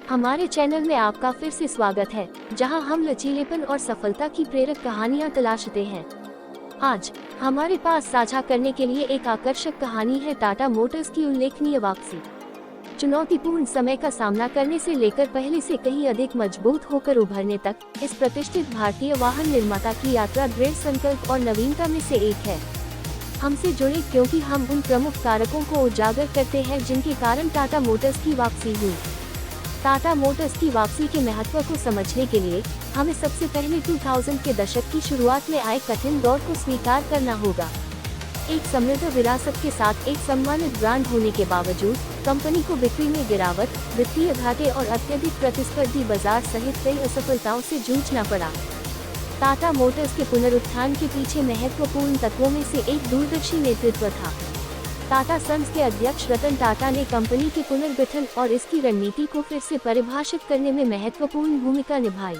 हमारे चैनल में आपका फिर से स्वागत है, जहां हम लचीलेपन और सफलता की प्रेरक कहानियां तलाशते हैं। आज हमारे पास साझा करने के लिए एक आकर्षक कहानी है टाटा मोटर्स की उल्लेखनीय वापसी। चुनौतीपूर्ण समय का सामना करने से लेकर पहले से कहीं अधिक मजबूत होकर उभरने तक, इस प्रतिष्ठित भारतीय वाहन निर्माता की यात्रा दृढ़ संकल्प और नवीनता में से एक है। हमसे जुड़े क्योंकि हम उन प्रमुख कारकों को उजागर करते हैं जिनके कारण टाटा मोटर्स की वापसी हुई। टाटा मोटर्स की वापसी के महत्व को समझने के लिए हमें सबसे पहले 2000 के दशक की शुरुआत में आए कठिन दौर को स्वीकार करना होगा। एक समृद्ध विरासत के साथ एक सम्मानित ब्रांड होने के बावजूद कंपनी को बिक्री में गिरावट, वित्तीय घाटे और अत्यधिक प्रतिस्पर्धी बाजार सहित कई असफलताओं से जूझना पड़ा। टाटा मोटर्स के पुनरुत्थान के पीछे महत्वपूर्ण तत्वों में से एक दूरदर्शी नेतृत्व था। टाटा सन्स के अध्यक्ष रतन टाटा ने कंपनी के पुनर्गठन और इसकी रणनीति को फिर से परिभाषित करने में महत्वपूर्ण भूमिका निभाई।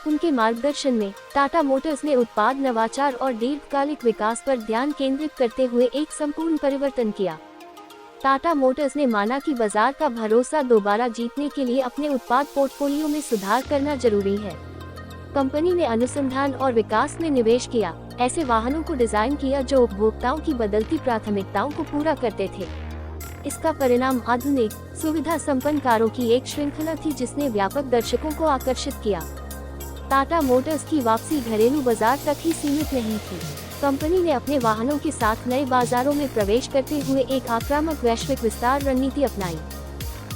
उनके मार्गदर्शन में टाटा मोटर्स ने उत्पाद नवाचार और दीर्घकालिक विकास पर ध्यान केंद्रित करते हुए एक संपूर्ण परिवर्तन किया। टाटा मोटर्स ने माना कि बाजार का भरोसा दोबारा जीतने के लिए अपने उत्पाद पोर्टफोलियो में सुधार करना जरूरी है। कंपनी ने अनुसंधान और विकास में निवेश किया, ऐसे वाहनों को डिजाइन किया जो उपभोक्ताओं की बदलती प्राथमिकताओं को पूरा करते थे। इसका परिणाम आधुनिक, सुविधा संपन्न कारों की एक श्रृंखला थी जिसने व्यापक दर्शकों को आकर्षित किया। टाटा मोटर्स की वापसी घरेलू बाजार तक ही सीमित नहीं थी। कंपनी ने अपने वाहनों के साथ नए बाजारों में प्रवेश करते हुए एक आक्रामक वैश्विक विस्तार रणनीति अपनाई।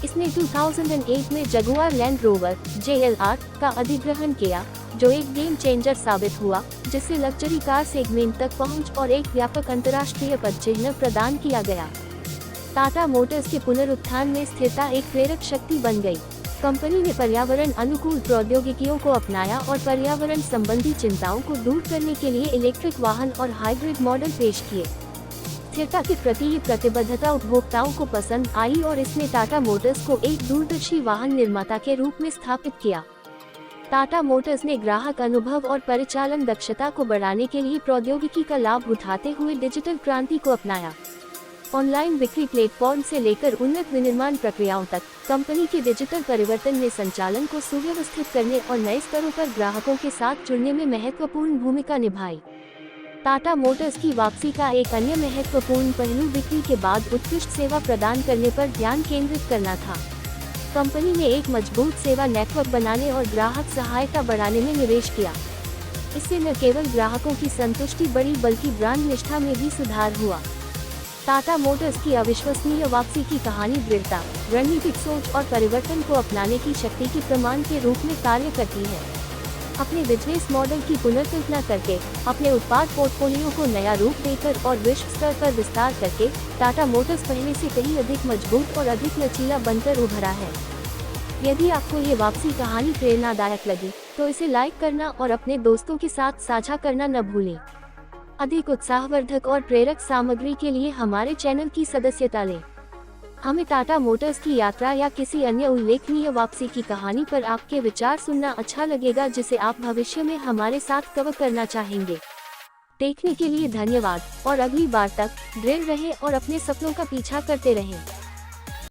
इसने 2008 में जगुआर लैंड रोवर (JLR) का अधिग्रहण किया, जो एक गेम चेंजर साबित हुआ, जिससे लग्जरी कार सेगमेंट तक पहुंच और एक व्यापक अंतर्राष्ट्रीय पदचिह्न प्रदान किया गया। टाटा मोटर्स के पुनरुत्थान में स्थिरता एक प्रेरक शक्ति बन गई। कंपनी ने पर्यावरण अनुकूल प्रौद्योगिकियों को अपनाया और पर्यावरण संबंधी चिंताओं को दूर करने के लिए इलेक्ट्रिक वाहन और हाइब्रिड मॉडल पेश किए। स्थिरता के प्रति ये प्रतिबद्धता उपभोक्ताओं को पसंद आई और इसने टाटा मोटर्स को एक दूरदर्शी वाहन निर्माता के रूप में स्थापित किया। टाटा मोटर्स ने ग्राहक अनुभव और परिचालन दक्षता को बढ़ाने के लिए प्रौद्योगिकी का लाभ उठाते हुए डिजिटल क्रांति को अपनाया। ऑनलाइन बिक्री प्लेटफॉर्म से लेकर उन्नत विनिर्माण प्रक्रियाओं तक, कंपनी के डिजिटल परिवर्तन ने संचालन को सुव्यवस्थित करने और नए स्तरों पर ग्राहकों के साथ जुड़ने में महत्वपूर्ण भूमिका निभाई। टाटा मोटर्स की वापसी का एक अन्य महत्वपूर्ण पहलू बिक्री के बाद उत्कृष्ट सेवा प्रदान करने पर ध्यान केंद्रित करना था। कंपनी ने एक मजबूत सेवा नेटवर्क बनाने और ग्राहक सहायता बढ़ाने में निवेश किया। इससे न केवल ग्राहकों की संतुष्टि बढ़ी बल्कि ब्रांड निष्ठा में भी सुधार हुआ। टाटा मोटर्स की अविश्वसनीय वापसी की कहानी दृढ़ता, रणनीतिक सोच और परिवर्तन को अपनाने की शक्ति के प्रमाण के रूप में कार्य करती है। अपने बिजनेस मॉडल की पुनर्कल्पना करके, अपने उत्पाद पोर्टफोलियो को नया रूप देकर और विश्व स्तर पर विस्तार करके, टाटा मोटर्स पहले से कहीं अधिक मजबूत और अधिक लचीला बनकर उभरा है। यदि आपको ये वापसी कहानी प्रेरणादायक लगी, तो इसे लाइक करना और अपने दोस्तों के साथ साझा करना न भूलें। अधिक उत्साहवर्धक और प्रेरक सामग्री के लिए हमारे चैनल की सदस्यता लें। हमें टाटा मोटर्स की यात्रा या किसी अन्य उल्लेखनीय वापसी की कहानी पर आपके विचार सुनना अच्छा लगेगा, जिसे आप भविष्य में हमारे साथ कवर करना चाहेंगे। देखने के लिए धन्यवाद और अगली बार तक दृढ़ रहें और अपने सपनों का पीछा करते रहें।